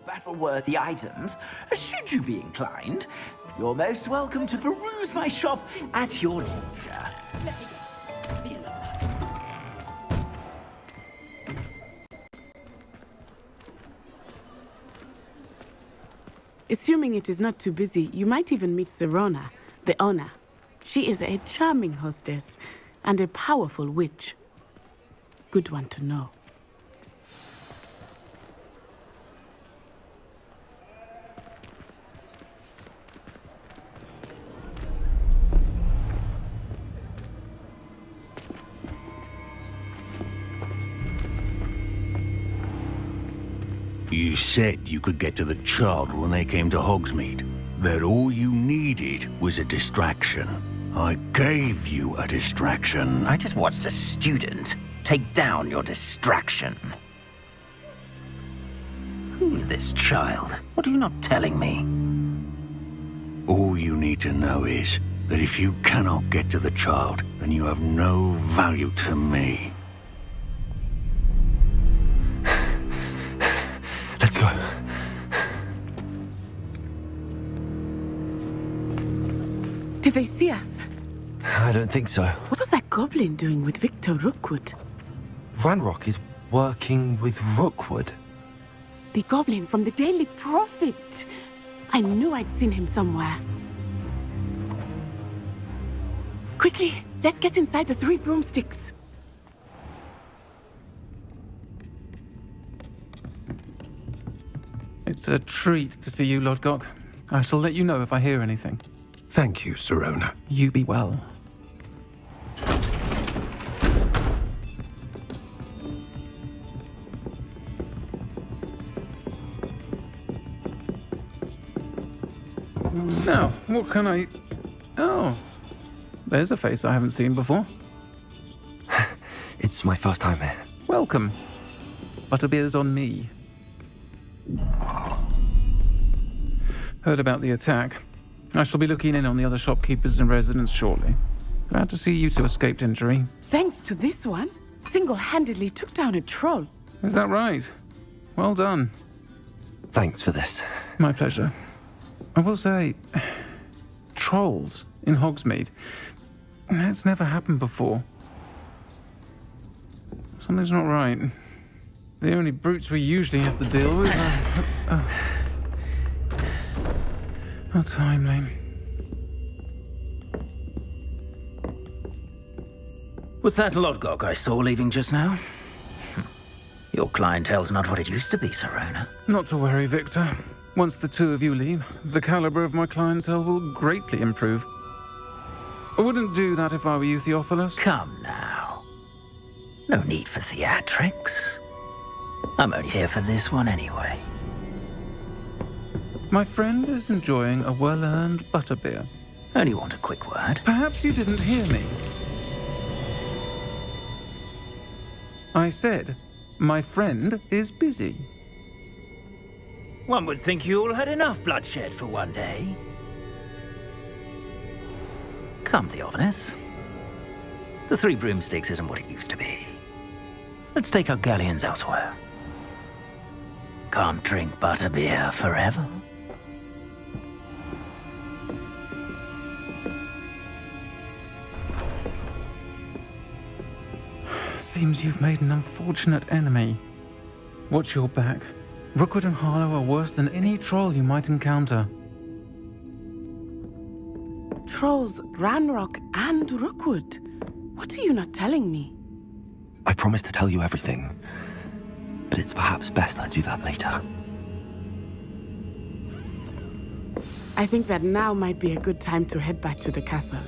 Battle-worthy items, should you be inclined. You're most welcome to peruse my shop at your leisure. Assuming it is not too busy, you might even meet Sirona, the owner. She is a charming hostess and a powerful witch. Good one to know. You said you could get to the child when they came to Hogsmeade. That all you needed was a distraction. I gave you a distraction. I just watched a student take down your distraction. Who's this child? What are you not telling me? All you need to know is that if you cannot get to the child, then you have no value to me. Let's go. Did they see us? I don't think so. What was that goblin doing with Victor Rookwood? Ranrock is working with Rookwood. The goblin from the Daily Prophet. I knew I'd seen him somewhere. Quickly, let's get inside the 3 broomsticks. It's a treat to see you, Lodgok. I shall let you know if I hear anything. Thank you, Sirona. You be well. Now, what can I... Oh, there's a face I haven't seen before. It's my first time here. Welcome. Butterbeer's on me. Heard about the attack. I shall be looking in on the other shopkeepers and residents shortly. Glad to see you two escaped injury. Thanks to this one, single-handedly took down a troll. Is that right? Well done. Thanks for this. My pleasure. I will say, trolls in Hogsmeade. That's never happened before. Something's not right. The only brutes we usually have to deal with are... How timely. Was that Lodgok I saw leaving just now? Your clientele's not what it used to be, Sirona. Not to worry, Victor. Once the two of you leave, the caliber of my clientele will greatly improve. I wouldn't do that if I were you, Theophilus. Come now. No need for theatrics. I'm only here for this one anyway. My friend is enjoying a well-earned butterbeer. Only want a quick word. Perhaps you didn't hear me. I said, my friend is busy. One would think you all had enough bloodshed for one day. Come, Theophilus. The 3 broomsticks isn't what it used to be. Let's take our galleons elsewhere. Can't drink butterbeer forever. Seems you've made an unfortunate enemy. Watch your back. Rookwood and Harlow are worse than any troll you might encounter. Trolls, Ranrock, and Rookwood. What are you not telling me? I promise to tell you everything, but it's perhaps best I do that later. I think that now might be a good time to head back to the castle.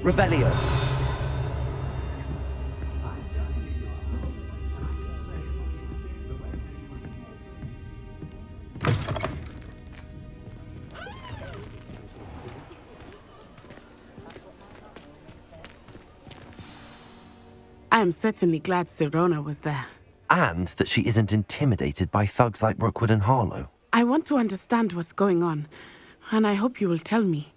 Revelio. I am certainly glad Sirona was there. And that she isn't intimidated by thugs like Rookwood and Harlow. I want to understand what's going on, and I hope you will tell me.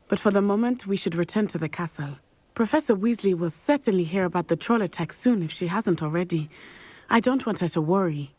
But for the moment, we should return to the castle. Professor Weasley will certainly hear about the troll attack soon if she hasn't already. I don't want her to worry.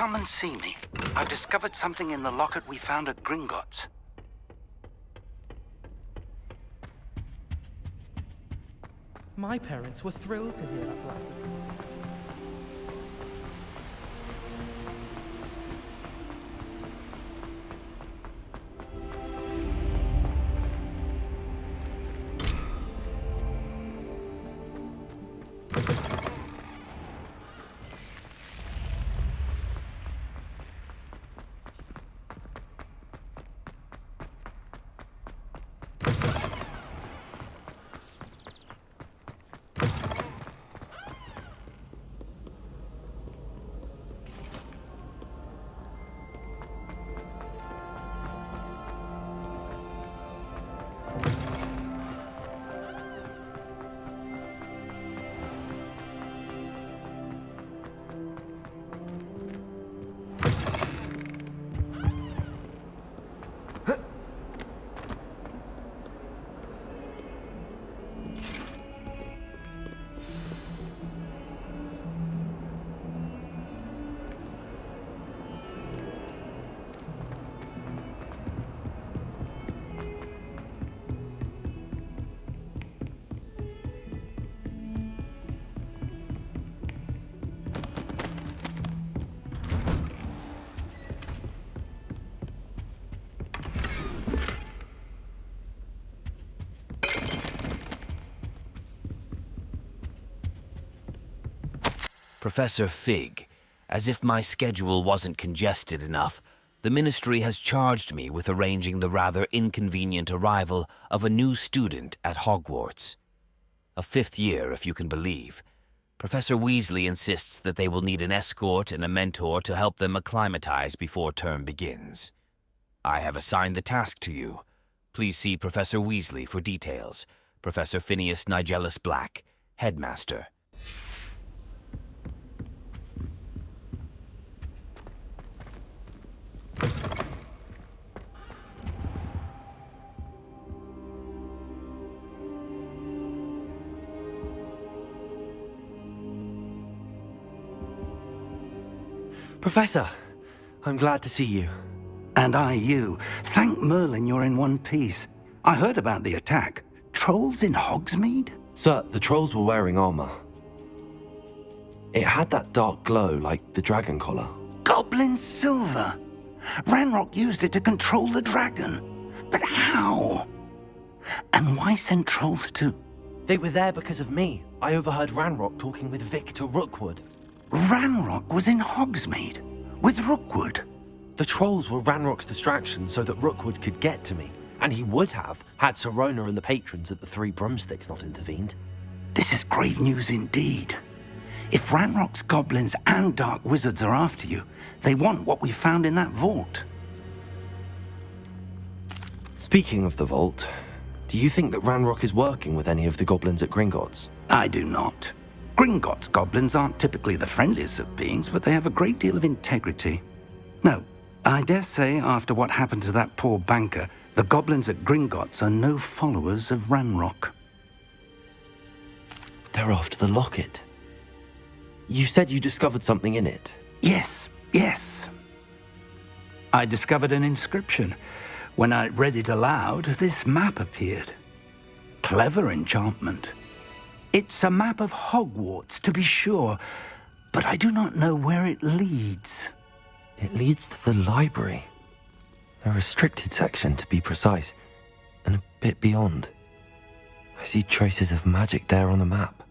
Come and see me. I've discovered something in the locket we found at Gringotts. My parents were thrilled to hear that, Black. Professor Fig, as if my schedule wasn't congested enough, the Ministry has charged me with arranging the rather inconvenient arrival of a new student at Hogwarts. A fifth year, if you can believe. Professor Weasley insists that they will need an escort and a mentor to help them acclimatize before term begins. I have assigned the task to you. Please see Professor Weasley for details. Professor Phineas Nigellus Black, Headmaster. Professor, I'm glad to see you. And I you. Thank Merlin you're in one piece. I heard about the attack. Trolls in Hogsmeade? Sir, the trolls were wearing armor. It had that dark glow like the dragon collar. Goblin silver! Ranrock used it to control the dragon. But how? And why send trolls too? They were there because of me. I overheard Ranrock talking with Victor Rookwood. Ranrock was in Hogsmeade? With Rookwood? The trolls were Ranrock's distraction so that Rookwood could get to me. And he would have, had Sirona and the patrons at the Three Broomsticks not intervened. This is grave news indeed. If Ranrock's goblins and dark wizards are after you, they want what we found in that vault. Speaking of the vault, do you think that Ranrock is working with any of the goblins at Gringotts? I do not. Gringotts goblins aren't typically the friendliest of beings, but they have a great deal of integrity. No, I dare say after what happened to that poor banker, the goblins at Gringotts are no followers of Ranrock. They're after the locket. You said you discovered something in it. Yes, Yes. I discovered an inscription. When I read it aloud, this map appeared. Clever enchantment. It's a map of Hogwarts, to be sure, but I do not know where it leads. It leads to the library. A restricted section, to be precise, and a bit beyond. I see traces of magic there on the map.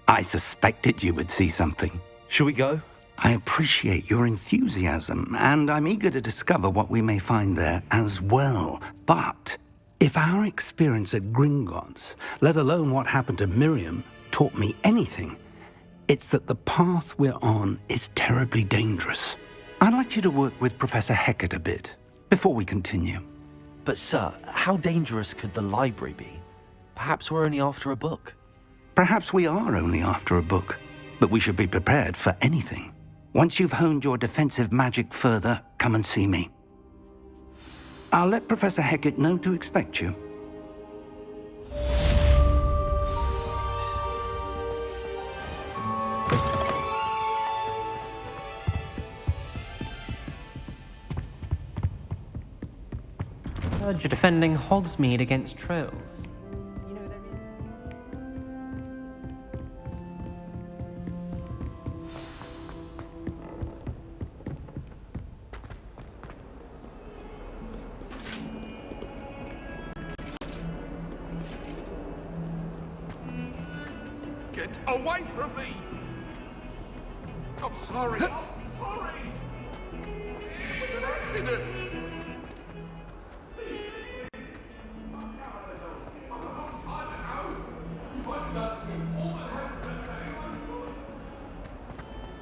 I suspected you would see something. Shall we go? I appreciate your enthusiasm, and I'm eager to discover what we may find there as well. But if our experience at Gringotts, let alone what happened to Miriam, taught me anything, it's that the path we're on is terribly dangerous. I'd like you to work with Professor Hecat a bit before we continue. But sir, how dangerous could the library be? Perhaps we're only after a book. Perhaps we are only after a book, but we should be prepared for anything. Once you've honed your defensive magic further, come and see me. I'll let Professor Hecat know to expect you. Heard you're defending Hogsmeade against trolls. Get away from me! I'm sorry. I'm sorry. It was an accident.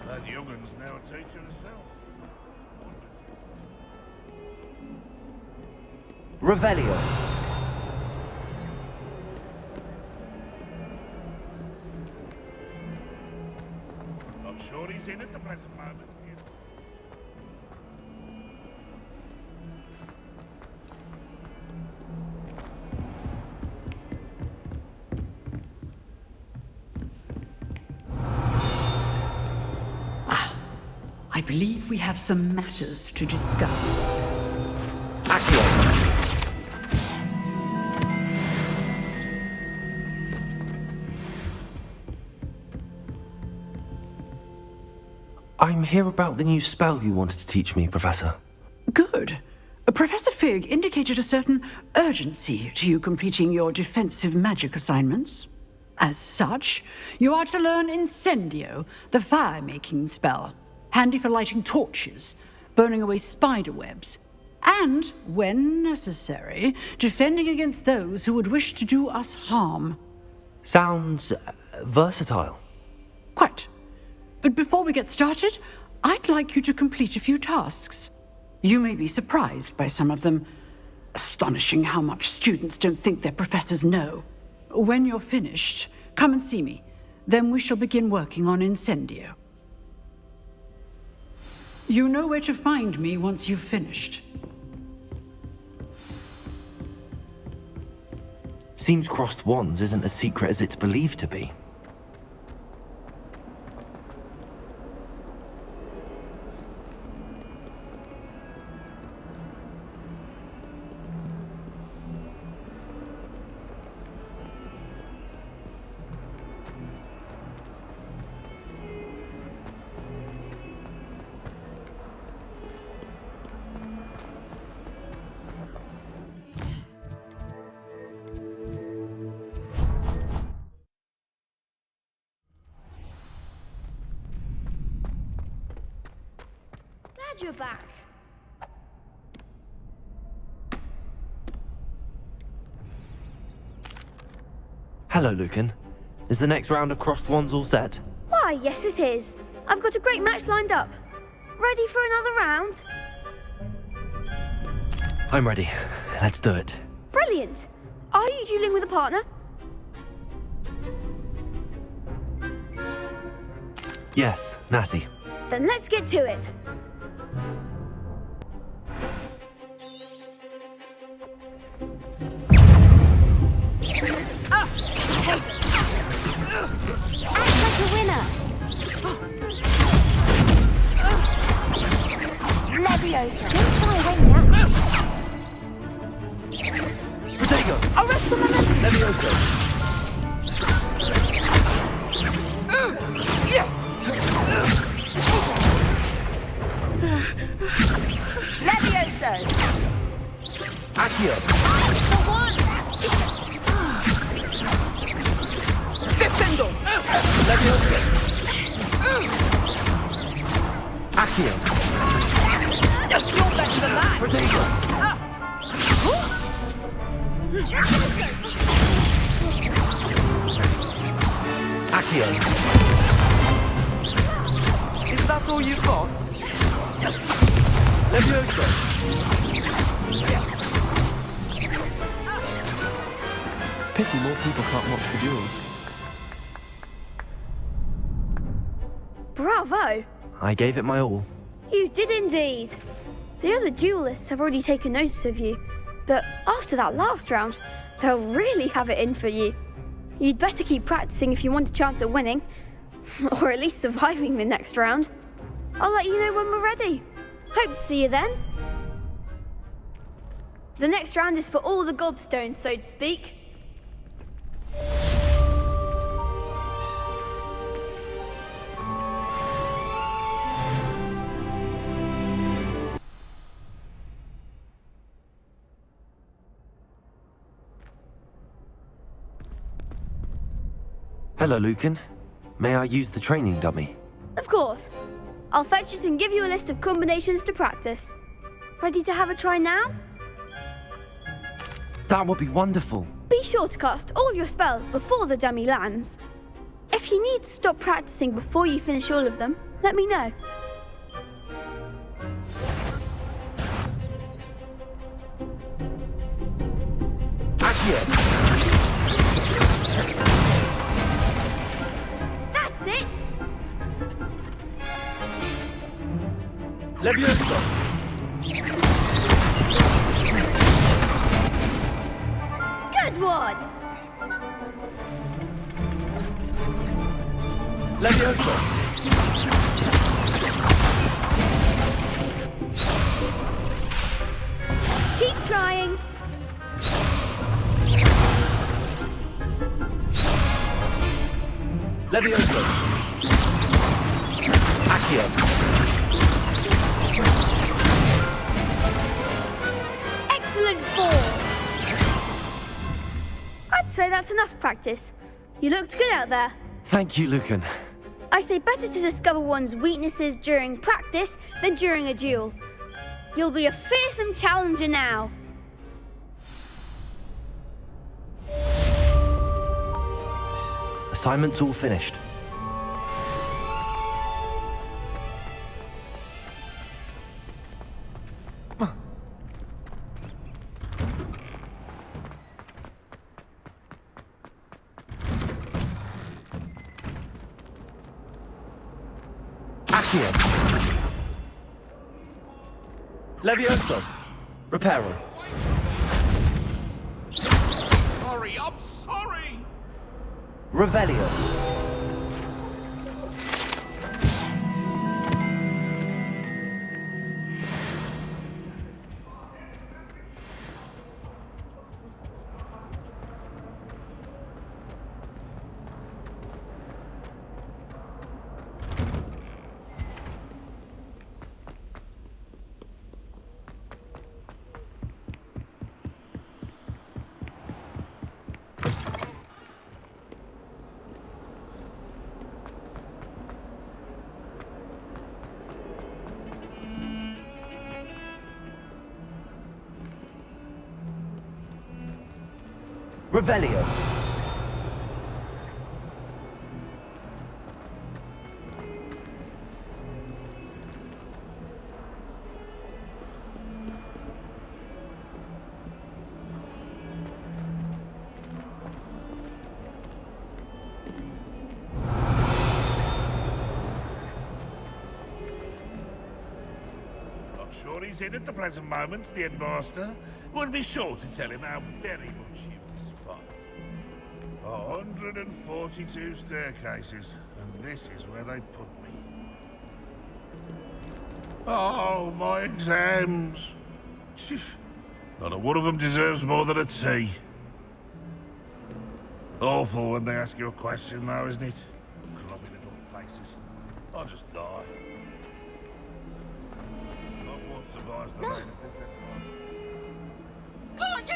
That youngun's now a teacher herself. Revelio. Not sure he's in at the present moment. I believe we have some matters to discuss. I'm here about the new spell you wanted to teach me, Professor. Good. Professor Fig indicated a certain urgency to you completing your defensive magic assignments. As such, you are to learn Incendio, the fire-making spell, handy for lighting torches, burning away spider webs, and, when necessary, defending against those who would wish to do us harm. Sounds versatile. Quite. But before we get started, I'd like you to complete a few tasks. You may be surprised by some of them. Astonishing how much students don't think their professors know. When you're finished, come and see me. Then we shall begin working on Incendio. You know where to find me once you've finished. Seems crossed wands isn't as secret as it's believed to be. Glad you're back. Hello, Lucan. Is the next round of crossed wands all set? Why, yes it is. I've got a great match lined up. Ready for another round? I'm ready. Let's do it. Brilliant. Are you dueling with a partner? Yes, Natty. Then let's get to it. Act like a winner. Leviosa. Don't shy away now. Protego! Arrest the momentum. Leviosa! Leviosa. Accio! For one. Descendo! Leviosa! Accio! You're better than that. Protego! Accio! Is that all you've got? Leviosa! Pity more people can't watch the duels. Bravo. I gave it my all. You did indeed. The other duelists have already taken notice of you, but after that last round, they'll really have it in for you. You'd better keep practicing if you want a chance at winning, or at least surviving the next round. I'll let you know when we're ready. Hope to see you then. The next round is for all the gobstones, so to speak. Hello, Lucan. May I use the training dummy? Of course. I'll fetch it and give you a list of combinations to practice. Ready to have a try now? That would be wonderful. Be sure to cast all your spells before the dummy lands. If you need to stop practicing before you finish all of them, let me know. Accio! That's it! Leviosa! Good one! Leviosa! Keep trying. Leviosa! Accio! Excellent form. I'd say that's enough practice. You looked good out there. Thank you, Lucan. I say better to discover one's weaknesses during practice than during a duel. You'll be a fearsome challenger now. Assignment's all finished. Accio! Leviosa! Reparo! Sorry, I'm sorry! Revelio! Revelio! Not sure he's in at the present moment, the headmaster. Would be sure to tell him how very much you despise him. 142 staircases, and this is where they put me. Oh, my exams. Not a one of them deserves more than a T. Awful when they ask you a question, though, isn't it? Clubby little faces. I'll just die. Not one survives the night. Got you!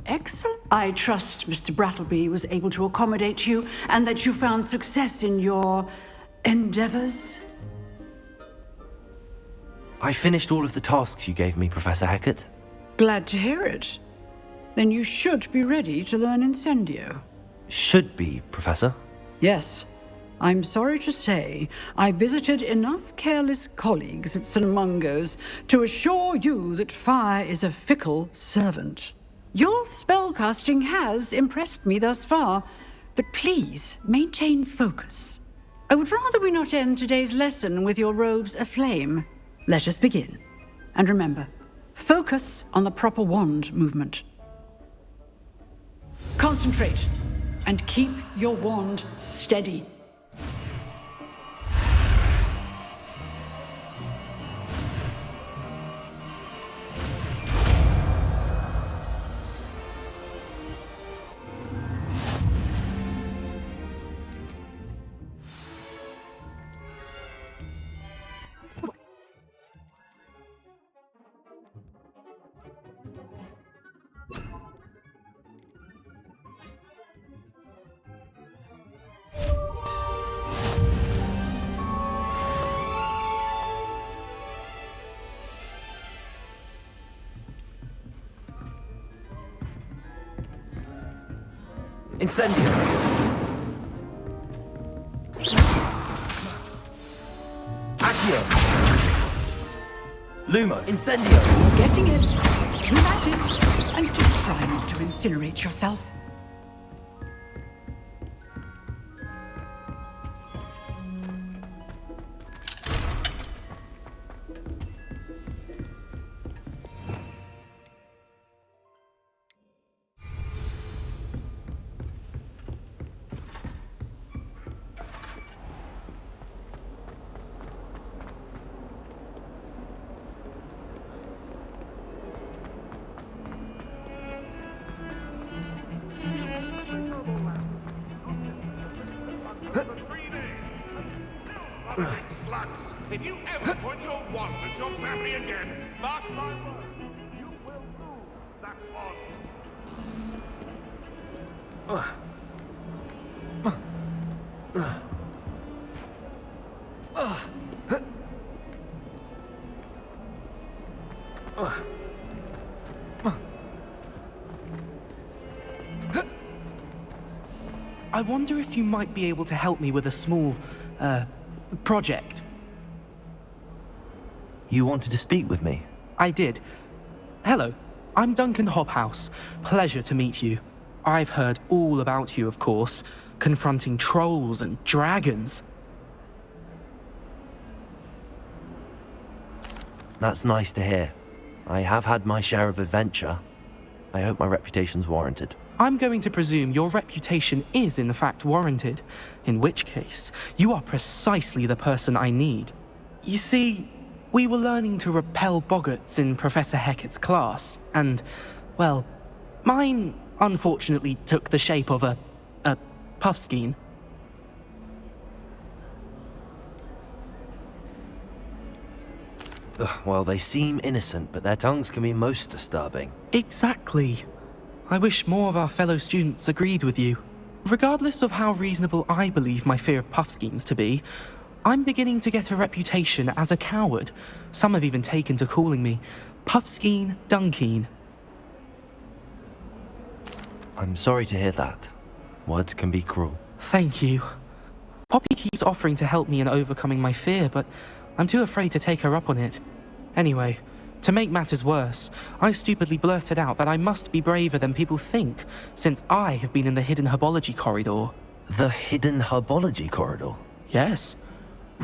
Excellent. I trust Mr. Brattleby was able to accommodate you and that you found success in your endeavors. I finished all of the tasks you gave me, Professor Hecat. Glad to hear it. Then you should be ready to learn Incendio. Should be, Professor. Yes. I'm sorry to say, I visited enough careless colleagues at St. Mungo's to assure you that fire is a fickle servant. Your spellcasting has impressed me thus far, but please maintain focus. I would rather we not end today's lesson with your robes aflame. Let us begin. And remember, focus on the proper wand movement. Concentrate and keep your wand steady. Incendio! Accio! Luma! Incendio! Getting it. Keep at it. And do try not to incinerate yourself. Sluts, if you ever point your wand at your family again, mark my word, you will lose that wand. I wonder if you might be able to help me with a small, project. You wanted to speak with me? I did. Hello, I'm Duncan Hobhouse. Pleasure to meet you. I've heard all about you, of course, confronting trolls and dragons. That's nice to hear. I have had my share of adventure. I hope my reputation's warranted. I'm going to presume your reputation is in fact warranted, in which case, you are precisely the person I need. You see, we were learning to repel boggarts in Professor Hecat's class, and, well, mine unfortunately took the shape of a puffskein. Well, they seem innocent, but their tongues can be most disturbing. Exactly. I wish more of our fellow students agreed with you. Regardless of how reasonable I believe my fear of puffskeins to be, I'm beginning to get a reputation as a coward. Some have even taken to calling me Puffskeen Dunkeen. I'm sorry to hear that. Words can be cruel. Thank you. Poppy keeps offering to help me in overcoming my fear, but I'm too afraid to take her up on it. Anyway, to make matters worse, I stupidly blurted out that I must be braver than people think, since I have been in the hidden herbology corridor. The hidden herbology corridor? Yes.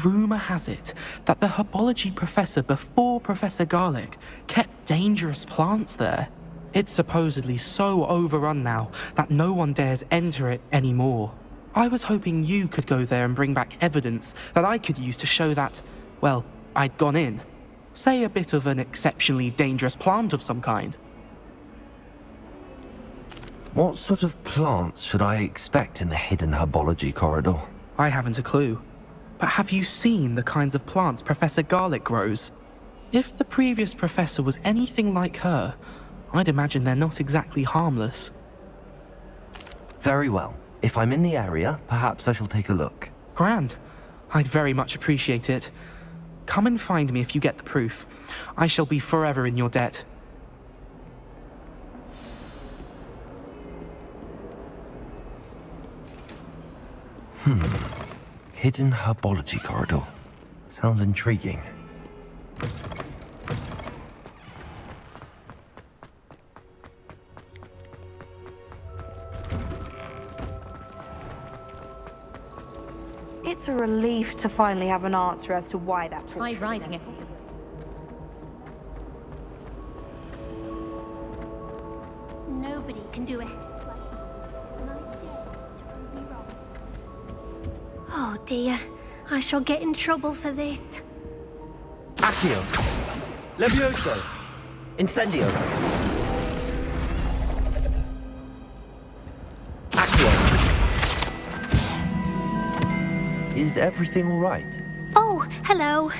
rumour has it that the herbology professor before Professor Garlic kept dangerous plants there. It's supposedly so overrun now that no one dares enter it anymore. I was hoping you could go there and bring back evidence that I could use to show that, well, I'd gone in. Say a bit of an exceptionally dangerous plant of some kind. What sort of plants should I expect in the hidden herbology corridor? I haven't a clue. But have you seen the kinds of plants Professor Garlic grows? If the previous professor was anything like her, I'd imagine they're not exactly harmless. Very well. If I'm in the area, perhaps I shall take a look. Grand. I'd very much appreciate it. Come and find me if you get the proof. I shall be forever in your debt. Hidden herbology corridor. Sounds intriguing. It's a relief to finally have an answer as to why that Try writing it. Nobody can do it. Oh dear, I shall get in trouble for this. Accio! Levioso! Incendio! Accio! Is everything all right? Oh, hello.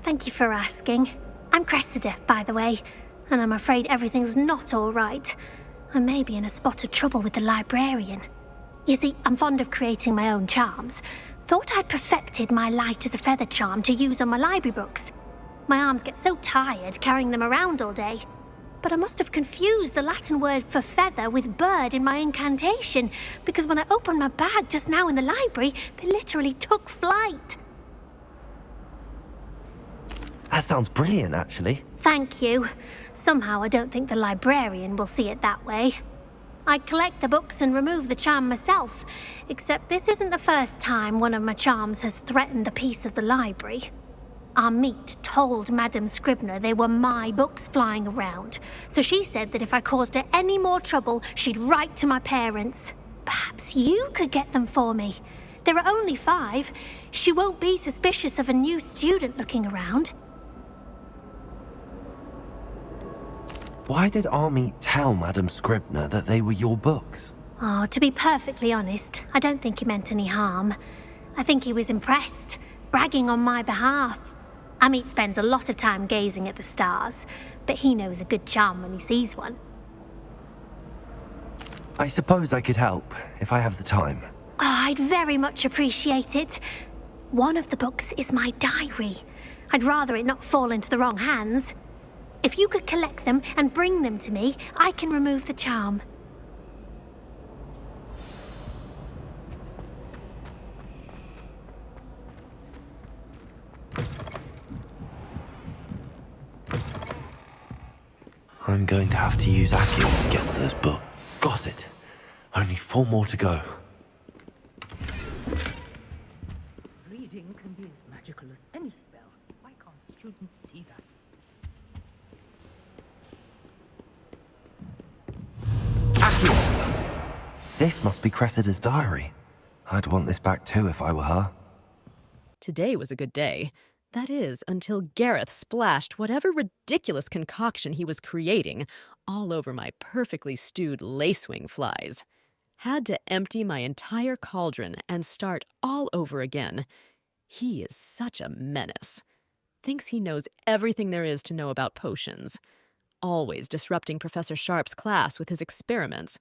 Thank you for asking. I'm Cressida, by the way, and I'm afraid everything's not all right. I may be in a spot of trouble with the librarian. You see, I'm fond of creating my own charms. Thought I'd perfected my light as a feather charm to use on my library books. My arms get so tired carrying them around all day. But I must have confused the Latin word for feather with bird in my incantation, because when I opened my bag just now in the library, they literally took flight. That sounds brilliant, actually. Thank you. Somehow I don't think the librarian will see it that way. I collect the books and remove the charm myself, except this isn't the first time one of my charms has threatened the peace of the library. Our meet told Madame Scribner they were my books flying around, so she said that if I caused her any more trouble, she'd write to my parents. Perhaps you could get them for me. There are only 5. She won't be suspicious of a new student looking around. Why did Army tell Madame Scribner that they were your books? Oh, to be perfectly honest, I don't think he meant any harm. I think he was impressed, bragging on my behalf. Amit spends a lot of time gazing at the stars, but he knows a good charm when he sees one. I suppose I could help, if I have the time. Oh, I'd very much appreciate it. One of the books is my diary. I'd rather it not fall into the wrong hands. If you could collect them and bring them to me, I can remove the charm. I'm going to have to use Accio to get to those books. Got it. Only 4 more to go. Reading can be as magical as any spell. Why can't students see that? Accio! This must be Cressida's diary. I'd want this back too if I were her. Today was a good day. That is, until Gareth splashed whatever ridiculous concoction he was creating all over my perfectly stewed lacewing flies. Had to empty my entire cauldron and start all over again. He is such a menace. Thinks he knows everything there is to know about potions. Always disrupting Professor Sharp's class with his experiments.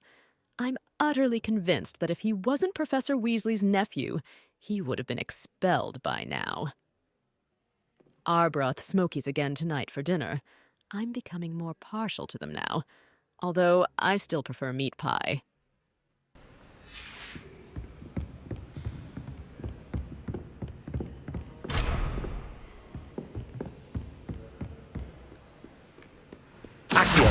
I'm utterly convinced that if he wasn't Professor Weasley's nephew, he would have been expelled by now. Arbroath Smokies again tonight for dinner. I'm becoming more partial to them now, although I still prefer meat pie. Accio!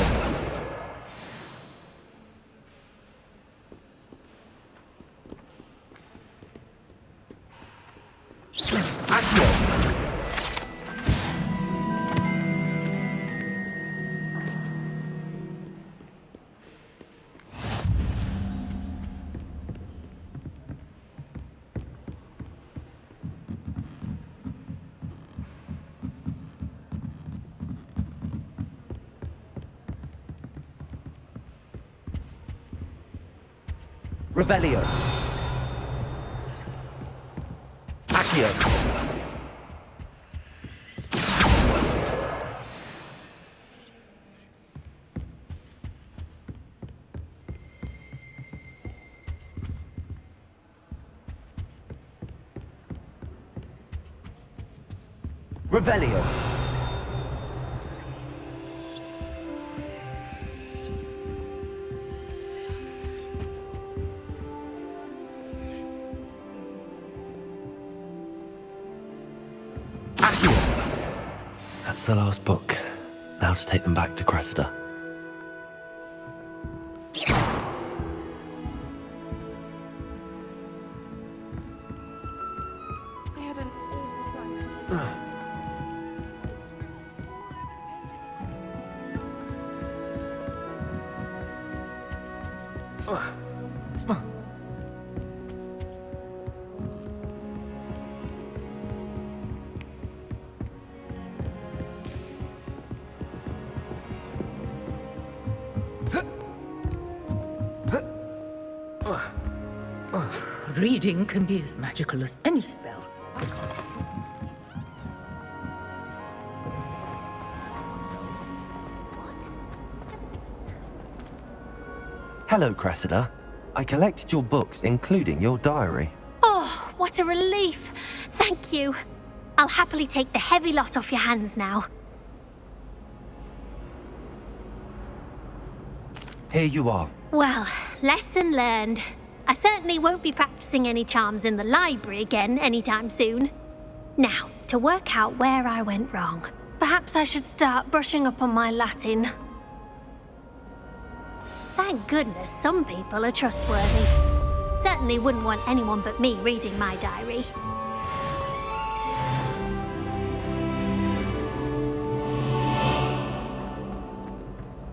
Accio! Revelio. Accio. Revelio. That's the last book. Now to take them back to Cressida. Reading can be as magical as any spell. Hello, Cressida. I collected your books, including your diary. Oh, what a relief. Thank you. I'll happily take the heavy lot off your hands now. Here you are. Well, lesson learned. I certainly won't be practicing any charms in the library again anytime soon. Now, to work out where I went wrong. Perhaps I should start brushing up on my Latin. Thank goodness some people are trustworthy. Certainly wouldn't want anyone but me reading my diary.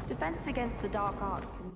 Defense against the dark art can...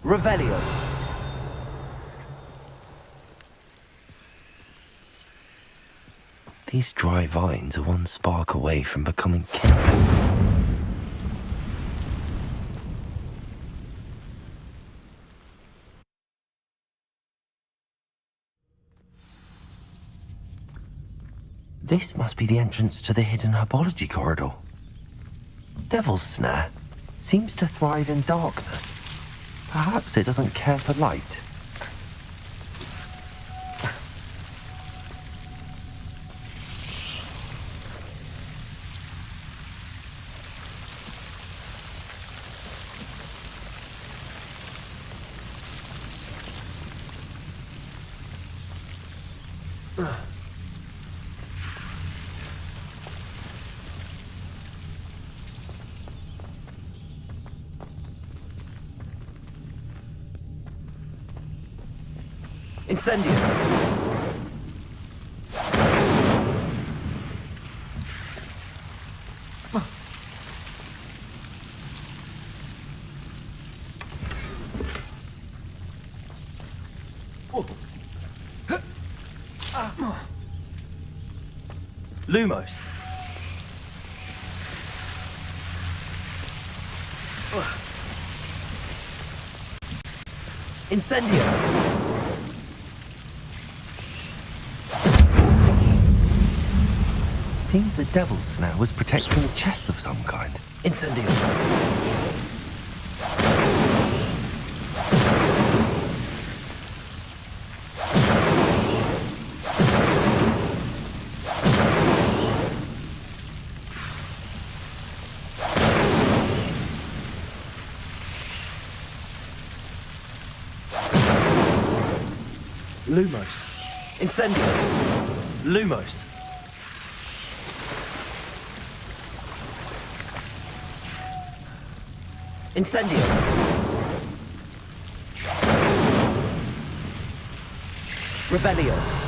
Revelio. These dry vines are one spark away from becoming kindled. This must be the entrance to the hidden herbology corridor. Devil's Snare seems to thrive in darkness. Perhaps it doesn't care for light. Incendio! Lumos! Incendio! seems the devil's snare was protecting a chest of some kind. Incendio. Lumos. Incendio. Lumos. Incendio. Revelio.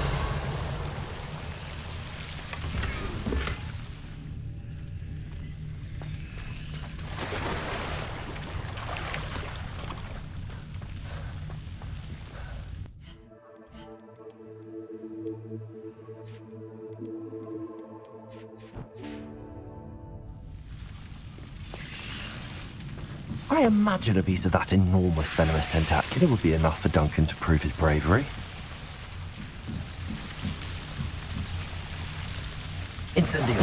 I imagine a piece of that enormous venomous tentacular would be enough for Duncan to prove his bravery. Incendio.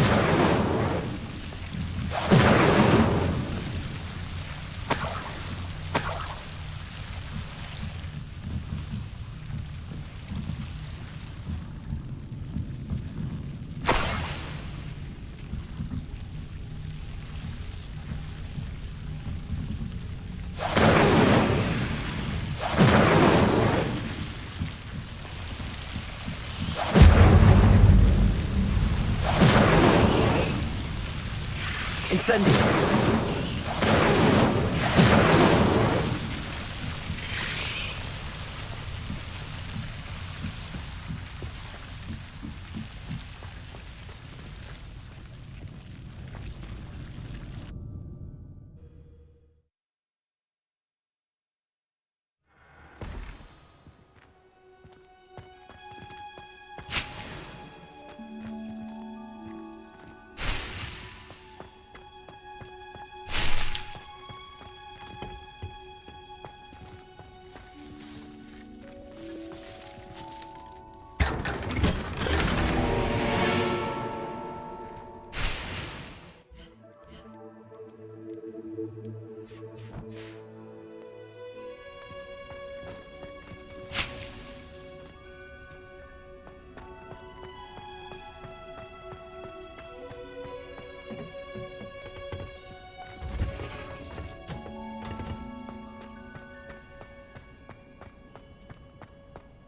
Incendio.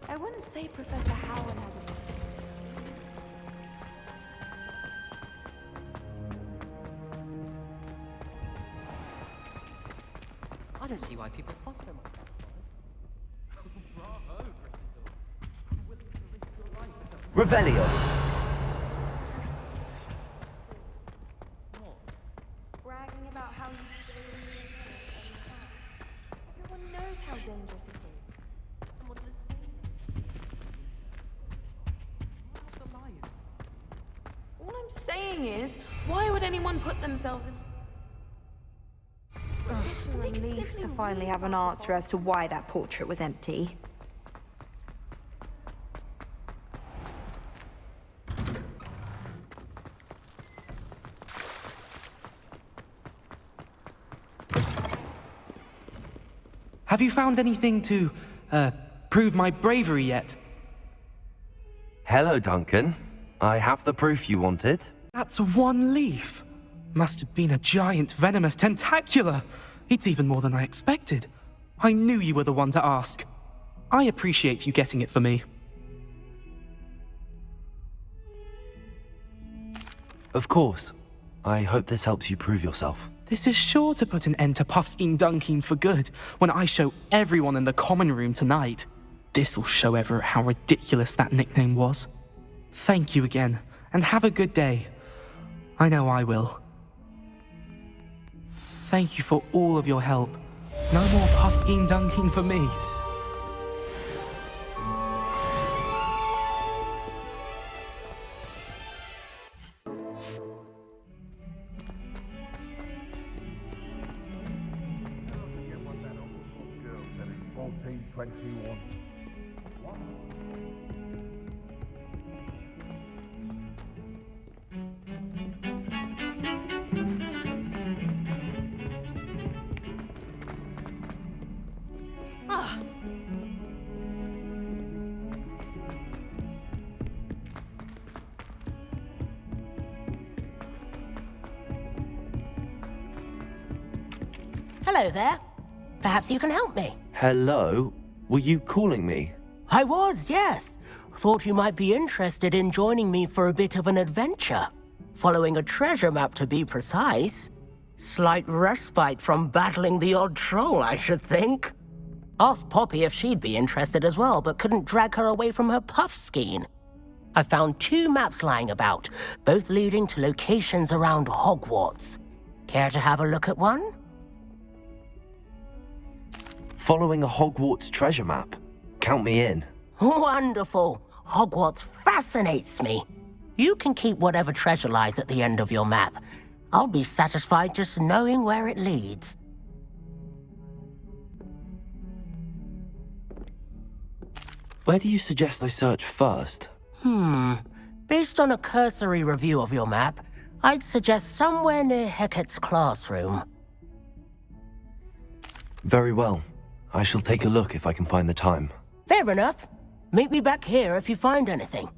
I wouldn't say Professor Howard has any. I don't see why people fuss so much. Revelio. Bragging about how you saved me. Everyone knows how dangerous it is. Someone All I'm saying is, why would anyone put themselves in... It's a relief to finally have an answer as to why that portrait was empty. Have you found anything to, prove my bravery yet? Hello, Duncan. I have the proof you wanted. That's one leaf. Must have been a giant venomous tentacula. It's even more than I expected. I knew you were the one to ask. I appreciate you getting it for me. Of course. I hope this helps you prove yourself. This is sure to put an end to Puffskein Dunkin for good when I show everyone in the common room tonight. This'll show Everett how ridiculous that nickname was. Thank you again, and have a good day. I know I will. Thank you for all of your help. No more Puffskein Dunkin for me. Hello there. Perhaps you can help me. Hello? Were you calling me? I was, yes. Thought you might be interested in joining me for a bit of an adventure. Following a treasure map, to be precise. Slight respite from battling the odd troll, I should think. Asked Poppy if she'd be interested as well, but couldn't drag her away from her puff skein. I found 2 maps lying about, both leading to locations around Hogwarts. Care to have a look at one? Following a Hogwarts treasure map. Count me in. Wonderful. Hogwarts fascinates me. You can keep whatever treasure lies at the end of your map. I'll be satisfied just knowing where it leads. Where do you suggest I search first? Based on a cursory review of your map, I'd suggest somewhere near Hecat's classroom. Very well. I shall take a look if I can find the time. Fair enough. Meet me back here if you find anything.